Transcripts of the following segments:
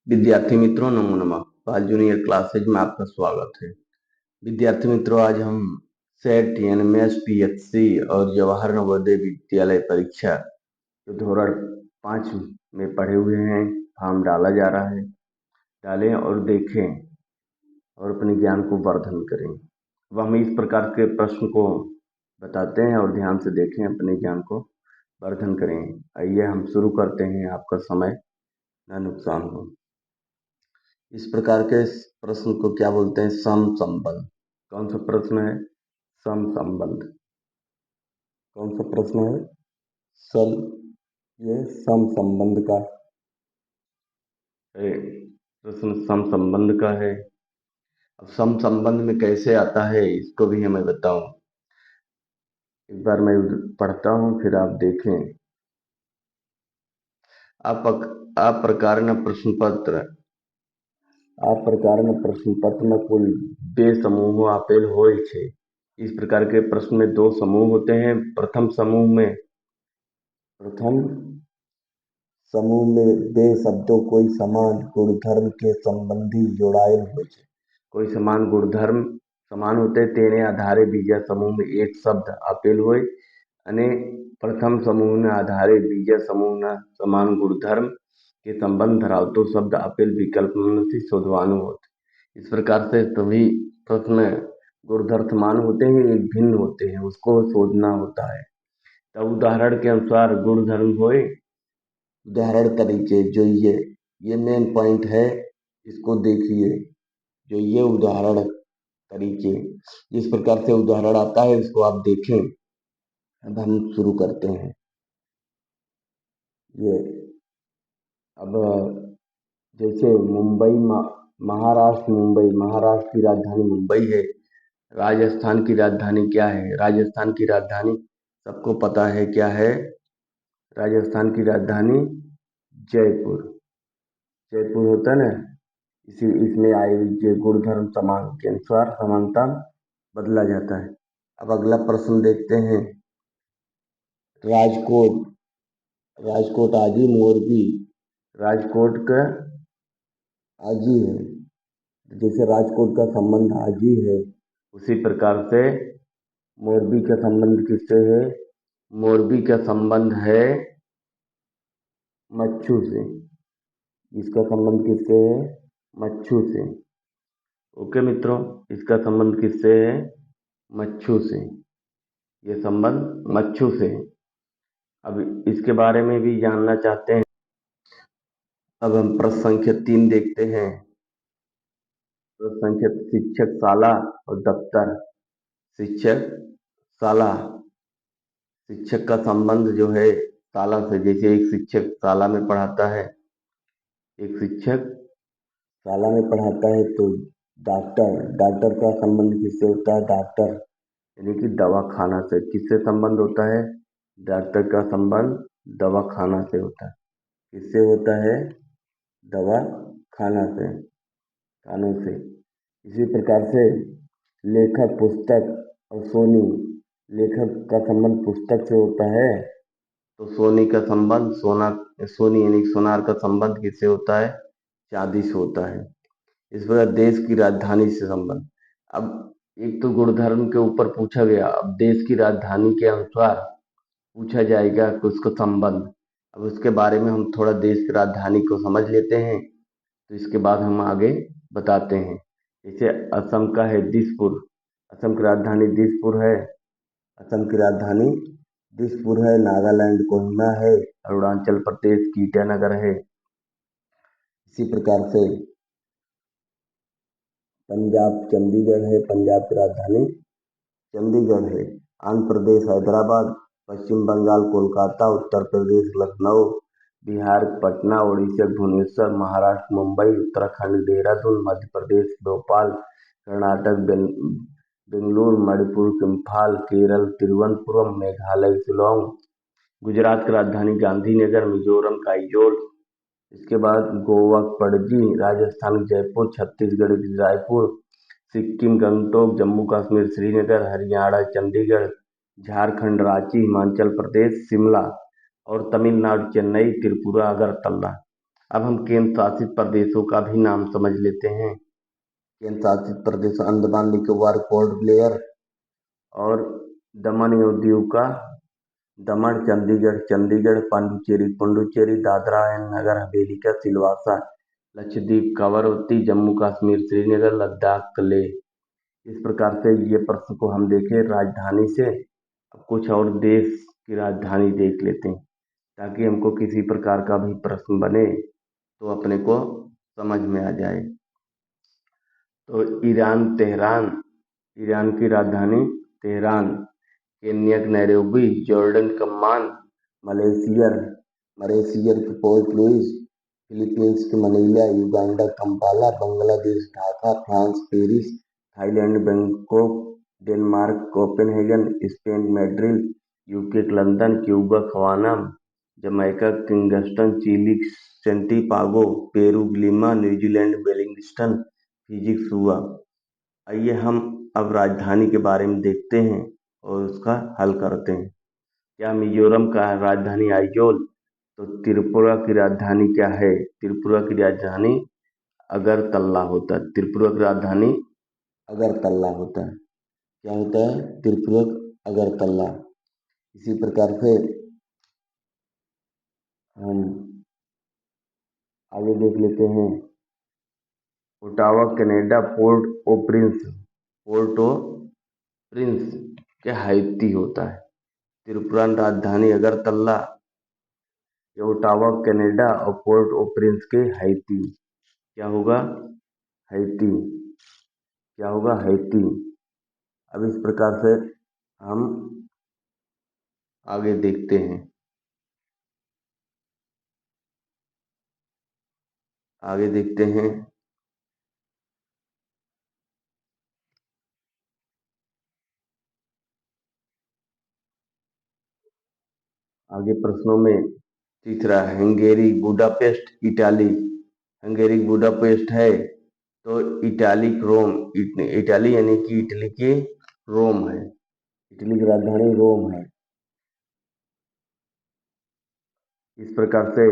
विद्यार्थी मित्रों, नमो नमः। पाल जूनियर क्लासेज में आपका स्वागत है। विद्यार्थी मित्रों, आज हम सेट एनएमएस पीएचसी और जवाहर नवोदय विद्यालय परीक्षा जो धोरण 5 में पढ़े हुए हैं, फॉर्म डाला जा रहा है। डालें और देखें और अपने ज्ञान को वर्धन करें। अब हम इस प्रकार के प्रश्न को बताते हैं और ध्यान से देखें, अपने ज्ञान को वर्धन करें। आइए हम शुरू करते हैं, आपका समय न नुकसान हो। इस प्रकार के प्रश्न को क्या बोलते हैं? सम संबंध। कौन सा प्रश्न है? सम संबंध। कौन सा प्रश्न है? सम। ये सम संबंध का है प्रश्न, सम संबंध का है। अब सम संबंध में कैसे आता है इसको भी हमें बताओ। एक बार मैं पढ़ता हूँ, फिर आप देखें। આ પ્રકારના प्रश्न पत्र में कुल 2 समूहों આપેલ હોય છે। इस प्रकार के प्रश्न में 2 समूह होते हैं। प्रथम समूह में 2 शब्दों कोई समान गुणधर्म के संबंधी जोड़ाયેલ હોય છે। कोई समान गुणधर्म समान होते तेने आधारे बीजा समूह में एक शब्द આપેલ હોય અને प्रथम समूहના आधारे બીજા समूहના સમાન गुणधर्म के संबंध धरावतो शब्द આપેલ विकल्पમાંથી शोधવાનું होता। इस प्रकार से सभी प्रश्न गुणधर्म समान होते हैं, एक भिन्न होते हैं, उसको शोधना होता है। तब उदाहरण के अनुसार गुणधर्म होए, उदाहरण तरीके जो ये मेन पॉइंट है, इसको देखिए। जो ये उदाहरण तरीके, जिस प्रकार से उदाहरण आता है इसको आप देखें। अब हम शुरू करते हैं। ये अब जैसे महाराष्ट्र की राजधानी मुंबई है। राजस्थान की राजधानी क्या है? राजस्थान की राजधानी सबको पता है, क्या है? राजस्थान की राजधानी जयपुर। जयपुर होता ना, इसमें आए ये गुणधर्म समान के अनुसार समानता बदला जाता है। अब अगला प्रश्न देखते हैं। राजकोट आजी मोरबी। राजकोट का आजी है, जैसे राजकोट का संबंध आजी है, उसी प्रकार से मोरबी का संबंध किससे है? मोरबी का संबंध है मच्छू से। इसका संबंध किससे है? मच्छू से। ओके मित्रों, इसका संबंध किससे है? मच्छू से। ये संबंध मच्छू से। अब इसके बारे में भी जानना चाहते हैं। अब हम प्रश्न संख्या 3 देखते हैं। प्रश्न संख्या शिक्षक शाला और दफ्तर। शिक्षक शाला, शिक्षक का संबंध जो है शाला से, जैसे एक शिक्षक शाला में पढ़ाता है, एक शिक्षक शाला में पढ़ाता है, तो डॉक्टर का संबंध किससे होता है? डॉक्टर यानी कि दवाखाना से। किससे संबंध होता है? डॉक्टर का संबंध दवाखाना से होता है। किससे होता है? दवाखाना से, खानों से। इसी प्रकार से लेखक पुस्तक और सोनी, लेखक का संबंध पुस्तक से होता है, तो सोनी का संबंध सोनी यानी सोनार का संबंध किससे होता है? चांदी से होता है। इस प्रकार देश की राजधानी से संबंध। अब एक तो गुणधर्म के ऊपर पूछा गया, अब देश की राजधानी के अनुसार पूछा जाएगा कि उसका संबंध। अब उसके बारे में हम थोड़ा देश की राजधानी को समझ लेते हैं, तो इसके बाद हम आगे बताते हैं। जैसे असम का है दिसपुर। असम की राजधानी दिसपुर है। असम की राजधानी दिसपुर है। नागालैंड कोहिमा है। अरुणाचल प्रदेश ईटानगर है। इसी प्रकार से पंजाब चंडीगढ़ है। पंजाब की राजधानी चंडीगढ़ है। आंध्र प्रदेश हैदराबाद। पश्चिम बंगाल कोलकाता। उत्तर प्रदेश लखनऊ। बिहार पटना। उड़ीसा भुवनेश्वर। महाराष्ट्र मुंबई। उत्तराखंड देहरादून। मध्य प्रदेश भोपाल। कर्नाटक बेंगलुरु। मणिपुर इम्फाल। केरल तिरुवनंतपुरम। मेघालय शिलोंग। गुजरात की राजधानी गांधीनगर। मिजोरम का आइजोल। इसके बाद गोवा पणजी। राजस्थान जयपुर। छत्तीसगढ़ रायपुर। सिक्किम गंगटोक। जम्मू कश्मीर श्रीनगर। हरियाणा चंडीगढ़। झारखंड रांची। हिमाचल प्रदेश शिमला और तमिलनाडु चेन्नई। त्रिपुरा अगरतला। अब हम केंद्र शासित प्रदेशों का भी नाम समझ लेते हैं। केंद्र शासित प्रदेश अंडमान निकोबार, पोर्ट ब्लेयर और दमन और दीव का दमन, चंडीगढ़ चंडीगढ़, पांडुचेरी पुडुचेरी, दादरा एंड नगर हवेली का सिलवासा, लक्षद्वीप कवरत्ती, जम्मू कश्मीर श्रीनगर, लद्दाख लेह। इस प्रकार से ये प्रश्न को हम देखें राजधानी से। अब कुछ और देश की राजधानी देख लेते हैं ताकि हमको किसी प्रकार का भी प्रश्न बने तो अपने को समझ में आ जाए। तो ईरान तेहरान, ईरान की राजधानी तेहरान। केन्या की Nairobi, Jordan Amman, Malaysia Malaysia की पोर्ट लुइस, फिलीपींस की Manila, Uganda Kampala, Bangladesh Dhaka, France Paris, Thailand Bangkok, Denmark Copenhagen, Spain Madrid, UK London, Cuba Havana, Jamaica Kingston, Chile Santiago, Peru Lima, New Zealand Wellington, Fiji Suva. आइए हम अब राजधानी के बारे में देखते हैं और उसका हल करते हैं। क्या मिजोरम का राजधानी आइजोल? तो त्रिपुरा की राजधानी क्या है? त्रिपुरा की राजधानी अगरतला होता है। त्रिपुरा की राजधानी अगरतला होता है। क्या होता है? त्रिपुरा अगरतला। इसी प्रकार से हम आगे देख लेते हैं। ओटावा कनाडा, पोर्ट ओ प्रिंस, पोर्ट ओ प्रिंस के हाइती होता है। त्रिपुरा राजधानी अगरतला, ओटावा कनाडा और पोर्ट ओ प्रिंस के हाइती। क्या होगा? हाइती। क्या होगा? हाइती। अब इस प्रकार से हम आगे देखते हैं। आगे देखते हैं। आगे प्रश्नों में तीसरा Hungary Budapest, Italy. Hungary Budapest है तो इटालिक रोम, इटाली यानी कि इटली की रोम है। इटली की राजधानी रोम है। इस प्रकार से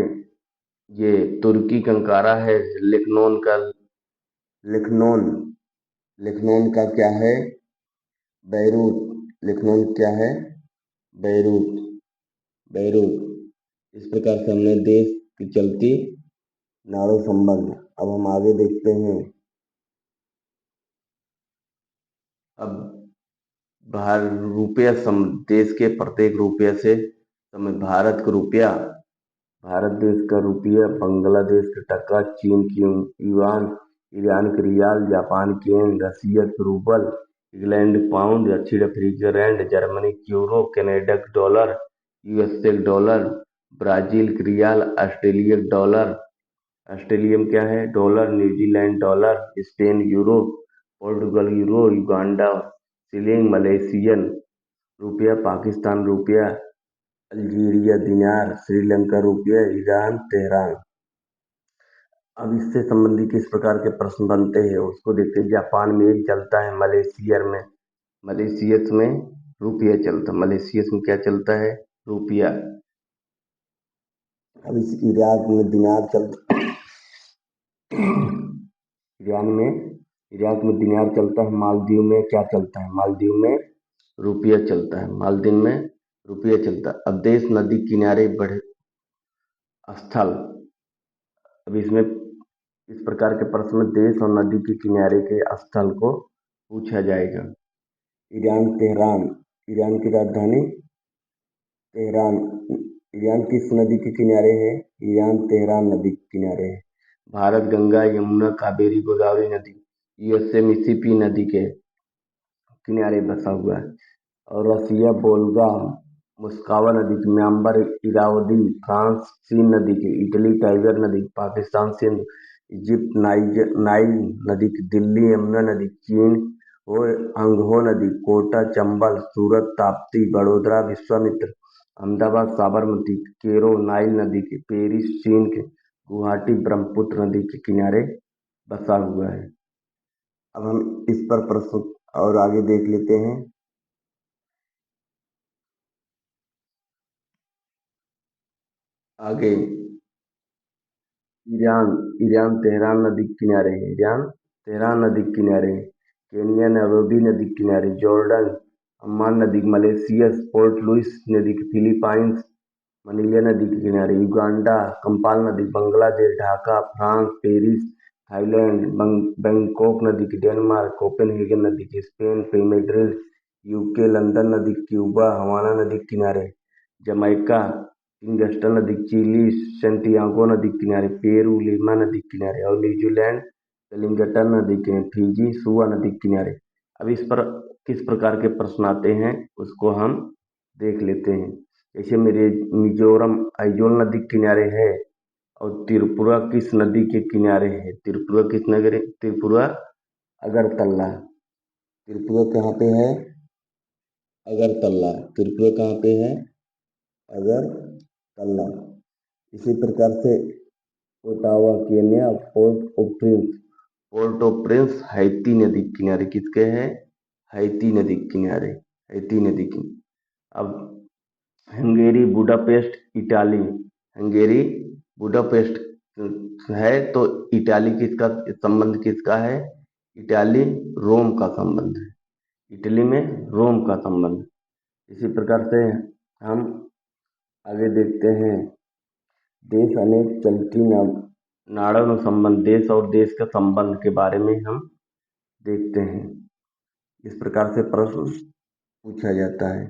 ये तुर्की का अंकारा है। लेखनौन का लेखनौन लेखनौन का क्या है? बैरूत। लेखनौन क्या है? बैरूत। बैरूत। इस प्रकार से हमने देश की चलती नाड़ो संबंध। अब हम आगे देखते हैं। अब रुपया देश के प्रत्येक रुपये से समय भारत का रुपया, भारत देश का रुपया, बांग्लादेश का टका, चीन की युआन, ईरान की रियाल, जापान की येन, रसिया की रूबल, इंग्लैंड पाउंड, दक्षिण अफ्रीका रैंड, जर्मनी की यूरो, कनाडा का डॉलर, यूएसए का डॉलर, ब्राजील की रियाल, ऑस्ट्रेलिया का डॉलर, ऑस्ट्रेलिया में क्या है? Dollar, New Zealand dollar, Spain euro, Portugal euro, Uganda shilling, Malaysian रुपया, पाकिस्तान रुपया, अल्जीरिया दिनार, श्रीलंका रुपया, ईरान तेहरान। अब इससे संबंधित किस प्रकार के प्रश्न बनते हैं उसको देखते हैं। जापान में एक चलता है, मलेशियस में रुपया चलता है। मलेशियस में क्या चलता है? रुपया। अब इस इराक में दिनार चलता ईरान में इराक में दिनार चलता है। मालदीव में क्या चलता है? मालदीव में रुपया चलता है। मालदीव में रुपया चलता है। अब देश नदी किनारे बढ़े स्थल। अब इसमें इस प्रकार के प्रश्न में देश और नदी के किनारे के स्थल को पूछा जाएगा। ईरान तेहरान, ईरान की राजधानी तेहरान। ईरान किस नदी के किनारे है? ईरान तेहरान नदी के किनारे है। भारत गंगा यमुना कावेरी गोदावरी नदी, यूएसए मिसिसिपी नदी के किनारे बसा हुआ है। और रसिया वोल्गा मुस्कावा नदी की, म्यांमार इरावदी, फ्रांस सीन नदी की, इटली टाइगर नदी, पाकिस्तान सिंध, इजिप्ट नाइल नदी की, दिल्ली यमुना नदी, चीन वो अंगहो नदी, कोटा चंबल, सूरत ताप्ती, बड़ोदरा विश्वामित्र, अहमदाबाद साबरमती, केरो नाइल नदी के, पेरिस चीन के, गुवाहाटी ब्रह्मपुत्र नदी के किनारे बसा हुआ है। अब हम इस पर प्रश्न और आगे देख लेते हैं। आगे ईरान ईरान तेहरान नदी के किनारे है। ईरान तेहरान नदी के किनारे है। केनिया नैरोबी नदी के किनारे। जॉर्डन अम्मान नदी। मलेशिया पोर्ट लुइस नदी के। फिलीपाइंस मनीला नदी के किनारे। युगांडा कंपाल नदी। Bangladesh Dhaka. France Paris. Thailand Bangkok नदी की। डेनमार्क कोपेनहेगन नदी की। Spain Madrid. यूके लंदन नदी। क्यूबा हवाना नदी के किनारे। जमैका किंगस्टन नदी। चिली सेंटियागो नदी के किनारे। पेरू लीमा नदी के किनारे। और न्यूजीलैंड वेलिंगटन नदी के। फिजी सुआ नदी के किनारे। अब इस पर किस प्रकार के प्रश्न आते हैं उसको हम देख लेते हैं। जैसे मेरे मिजोरम आइजोल नदी के किनारे है। और त्रिपुरा किस नदी के किनारे है? त्रिपुरा किस नगर? त्रिपुरा अगरतला। त्रिपुरा कहाँ पे है? अगरतला। त्रिपुरा कहाँ पे है? अगरतला। इसी प्रकार से Ottawa Kenya. Port of Prince Haiti नदी के किनारे। किसके है? हैती नदी के किनारे। हैती नदी की। अब Hungary Budapest Italy. Hungary Budapest है तो इटाली किसका संबंध किसका है? इटाली रोम का संबंध है। इटली में रोम का संबंध। इसी प्रकार से हम आगे देखते हैं। देश अनेक चलती नाड़न संबंध। देश और देश के संबंध के बारे में हम देखते हैं। इस प्रकार से प्रश्न पूछा जाता है।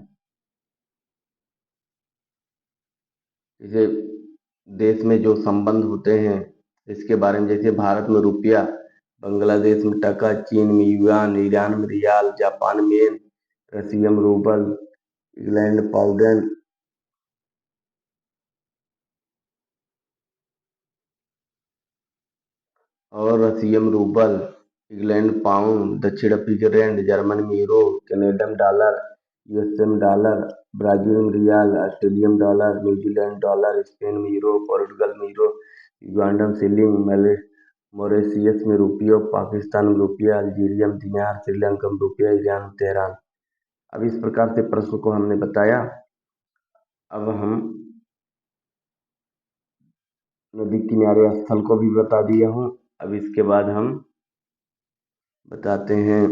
जैसे देश में जो संबंध होते हैं इसके बारे में, जैसे भारत में रुपया, बांग्लादेश में टका, चीन में युआन, ईरान में रियाल, जापान में येन, रशिया में रूबल, इंग्लैंड पाउंड, और रशियन रूबल, इंग्लैंड पाउंड, दक्षिण अफ्रीका रैंड, जर्मन में यूरो, कनाडियन डॉलर, यूएसए में डॉलर, ब्राजील में real, Australian dollar, New Zealand dollar, Spain में यूरो, पोर्टुगल में यूरो, युगांडा में शिलिंग, मॉरिशस में रुपया, पाकिस्तान में रुपया, अल्जीरिया में दिनार, श्रीलंका में रुपया, ईरान में तेहरान। अब इस प्रकार से प्रश्न को हमने बताया। अब हम नदी किनारे स्थल को भी बता दिया हूँ। अब इसके बाद हम बताते हैं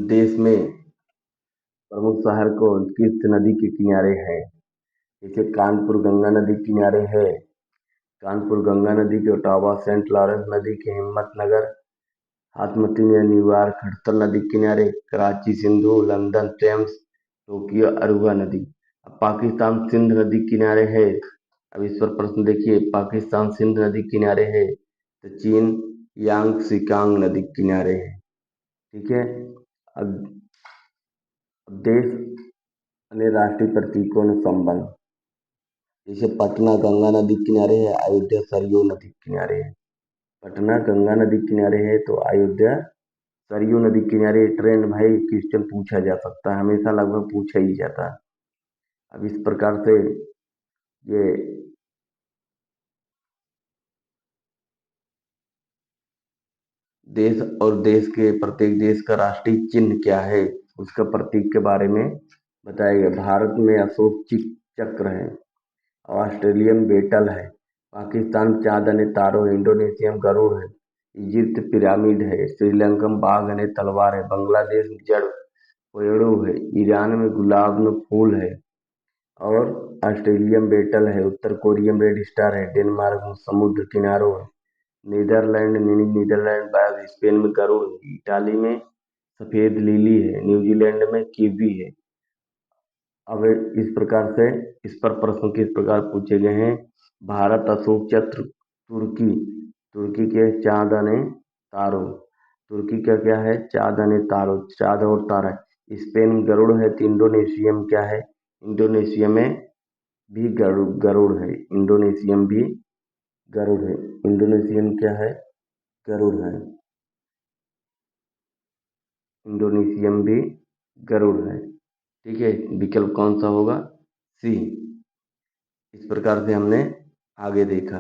देश में प्रमुख शहर को किस नदी के किनारे है। जैसे कानपुर गंगा नदी के किनारे है। कानपुर गंगा नदी के। ओटावा सेंट लॉरेंस नदी के। हिम्मतनगर हाथमती में न्यूयॉर्क हड़ताल नदी के किनारे। Karachi Sindhu London Thames Tokyo अरुवा नदी। अब पाकिस्तान सिंध नदी के किनारे है। अब इस पर प्रश्न देखिए। पाकिस्तान सिंध नदी के किनारे है तो चीन यांग सिकांग नदी के किनारे है। ठीक है। अब देश अन्य राष्ट्रीय प्रतीकों में संबंध। जैसे पटना गंगा नदी के किनारे है। अयोध्या सरयू नदी के किनारे है। पटना गंगा नदी के किनारे है तो अयोध्या सरयू नदी के किनारे। ट्रेंड भाई क्वेश्चन पूछा जा सकता है, हमेशा लगभग पूछा ही जाता है। अब इस प्रकार से ये देश और देश के प्रत्येक देश का राष्ट्रीय चिन्ह क्या है उसका प्रतीक के बारे में बताया गया। भारत में अशोक चक्र है। ऑस्ट्रेलिया में बेटल है। पाकिस्तान में चांद अने तारो है। इंडोनेशिया में गरुड़ है। इजिप्ट पिरामिड है। श्रीलंका में बाघ अने तलवार है। बांग्लादेश में जड़ पेड़ों है। ईरान में गुलाब में फूल है। और ऑस्ट्रेलिया में बेटल है। उत्तर कोरिया में रेड स्टार है। डेनमार्क में समुद्र किनारों है। नीदरलैंड मिनी नीदरलैंड बाघ। स्पेन में गरुड़ है। इटाली में सफेद लिली है। न्यूजीलैंड में कीवी है। अब इस प्रकार से इस पर प्रश्न किस प्रकार पूछे गए हैं। भारत अशोक चक्र। तुर्की तुर्की के चांद अने तारो। तुर्की का क्या है? चांद अने तारो। चांद और तारा। स्पेन में गरुड़ है तो इंडोनेशिया में क्या है? इंडोनेशिया में भी गरुड़ है। इंडोनेशिया में भी गरुड़ है। इंडोनेशिया में क्या है? गरुड़ है। इंडोनेशिया में भी गरुड़ है। ठीक है। विकल्प कौन सा होगा? सी। इस प्रकार से हमने आगे देखा।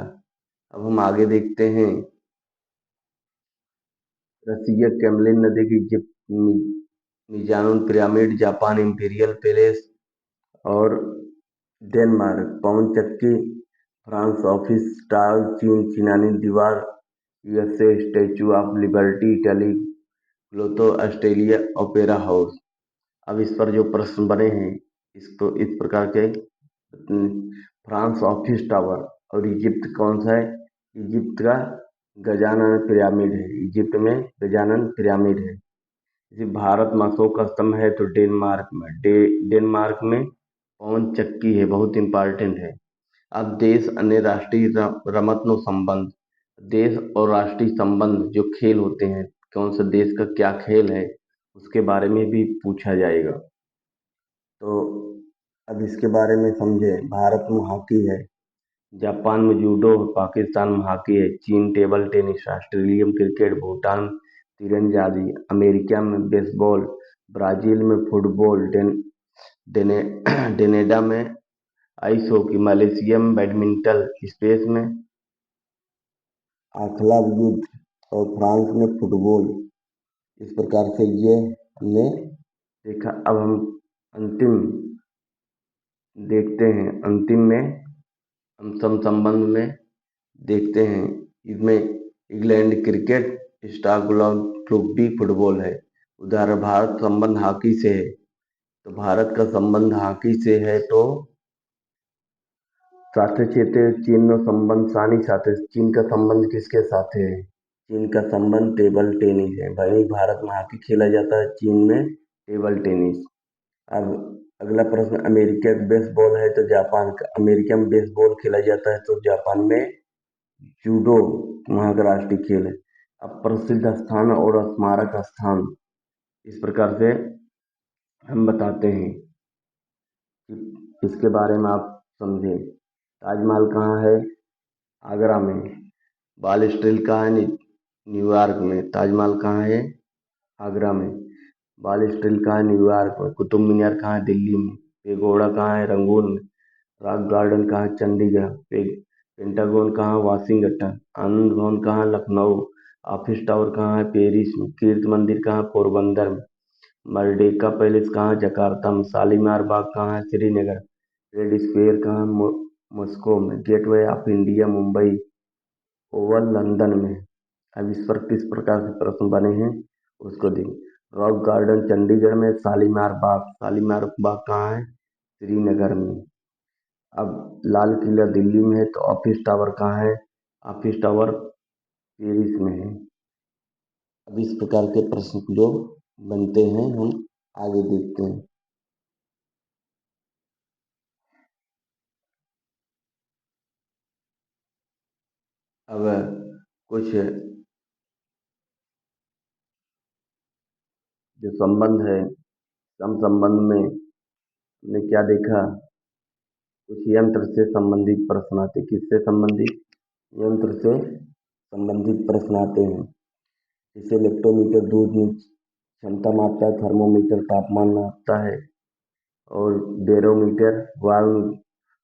अब हम आगे देखते हैं रसिया कैमलिन नदी की। इजिप्ट मिजानुन पिरामिड। Japan imperial palace. और डेनमार्क पवन चक्की, फ्रांस ऑफिस स्टाइल, चीन चीनानी दीवार, USA statue of liberty, Italy ग्लोतो, ऑस्ट्रेलिया ओपेरा हाउस। अब इस पर जो प्रश्न बने हैं इसको इस प्रकार के फ्रांस ऑफिस टावर और इजिप्ट कौन सा है? इजिप्ट का गजानन पिरामिड है। इजिप्ट में गजानन पिरामिड है। इसी भारत में अशोक स्तंभ है तो डेनमार्क में डेनमार्क में पवन चक्की है, बहुत इंपॉर्टेंट है। अब देश अन्य राष्ट्रीय रमतनो संबंध, देश और राष्ट्रीय संबंध जो खेल होते हैं, कौन सा देश का क्या खेल है उसके बारे में भी पूछा जाएगा। तो अब इसके बारे में समझे। भारत में हॉकी है, जापान में जूडो, पाकिस्तान में हॉकी है, चीन टेबल टेनिस, ऑस्ट्रेलिया में क्रिकेट, भूटान तीरंदाजी, अमेरिका में बेसबॉल, ब्राजील में फुटबॉल, डेने डेनेडा में आइस हॉकी, मलेशिया में बैडमिंटन, स्पेस में आखला युद्ध और फ्रांस में फुटबॉल। इस प्रकार से ये हमने देखा। अब हम अंतिम देखते हैं। अंतिम में हम संबंध में देखते हैं। इसमें England cricket, Stockholm rugby football है। उदाहरण भारत संबंध हॉकी से है, तो भारत का संबंध हॉकी से है। तो साथे चेते चीन नो संबंध सानी साथे, चीन का संबंध किसके साथ है? चीन का संबंध टेबल टेनिस है। भाई भारत में हॉकी खेला जाता है, चीन में टेबल टेनिस। अब अगला प्रश्न, अमेरिका बेसबॉल है तो जापान का, अमेरिका में बेसबॉल खेला जाता है तो जापान में जूडो वहाँ का राष्ट्रीय खेल है। अब प्रसिद्ध स्थान और स्मारक स्थान इस प्रकार से हम बताते हैं कि इसके बारे में आप समझें। ताजमहल कहाँ है? आगरा में। बाल स्ट्रीट कहाँ है? न्यूयॉर्क में। ताजमहल कहाँ है? आगरा में। बाल स्ट्रीट कहाँ है? न्यूयॉर्क में। कुतुब मीनार कहाँ है? दिल्ली में। पेगोड़ा कहाँ है? रंगून में। रॉक गार्डन कहाँ है? चंडीगढ़। पेंटागन कहाँ है? वाशिंगटन। आनंद भवन कहाँ है? लखनऊ। ऑफिस टावर कहाँ है? पेरिस में। कीर्ति मंदिर कहाँ है? पोरबंदर में। मर्डेका पैलेस कहाँ है? जकार्ता में। शालीमार बाग कहाँ है? श्रीनगर। रेड स्क्वायर कहाँ है? मॉस्को में। Gateway of India Mumbai. Oval London में। अब इस पर किस प्रकार से प्रश्न बने हैं उसको देखें। रॉक गार्डन चंडीगढ़ में, शालीमार बाग कहाँ है? श्रीनगर में। अब लाल किला दिल्ली में है तो ऑफिस टावर कहाँ है? ऑफिस टावर पेरिस में है। अब इस प्रकार के प्रश्न जो बनते हैं हम आगे देखते हैं। अब कुछ जो संबंध है, सम संबंध में हमने क्या देखा? कुछ यंत्र से संबंधित प्रश्न आते। किससे संबंधित? यंत्र से संबंधित प्रश्न आते हैं। जैसे इलेक्ट्रोमीटर दूध की क्षमता मापता है, थर्मोमीटर तापमान मापता है, और बैरोमीटर वायु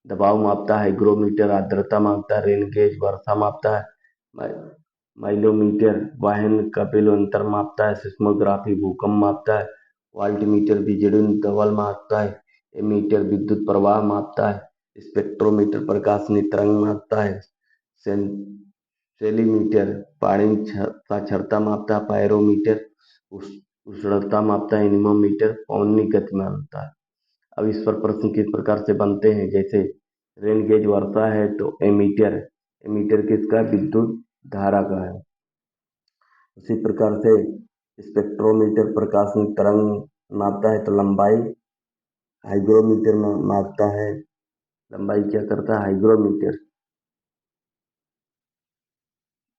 दबाव मापता है, हिग्रोमीटर आर्द्रता मापता है, रेन गेज वर्षा मापता है, माइलोमीटर वाहन कपिल अंतर मापता है, सिस्मोग्राफी भूकंप मापता है, वाल्टमीटर बिजली दबाव मापता है, एमीटर विद्युत प्रवाह मापता है, स्पेक्ट्रोमीटर प्रकाश तरंग मापता है, सेलीमीटर पानी साक्षरता मापता है, पायरोमीटर उष्णता मापता है, एनीमोमीटर पवन की गति मापता है। अब इस पर प्रश्न किस प्रकार से बनते हैं? जैसे रेन गेज वर्षा है तो एमीटर, एमीटर किसका? विद्युत धारा का है। उसी प्रकार से स्पेक्ट्रोमीटर प्रकाश में तरंग मापता है तो लंबाई, हाइग्रोमीटर मापता है लंबाई। क्या करता है? हाइग्रोमीटर।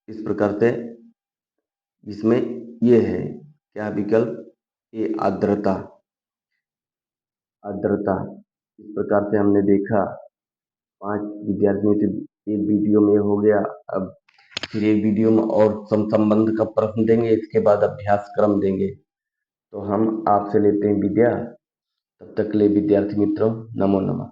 इस प्रकार से इसमें ये है क्या विकल्प? ये आर्द्रता। आर्द्रता इस प्रकार से हमने देखा। 5 विद्यार्थियों से एक वीडियो में हो गया। अब फिर एक वीडियो में और संबंध का प्रश्न देंगे, इसके बाद अभ्यास क्रम देंगे। तो हम आपसे लेते हैं विद्या। तब तक के लिए विद्यार्थी मित्रों, नमो नमः।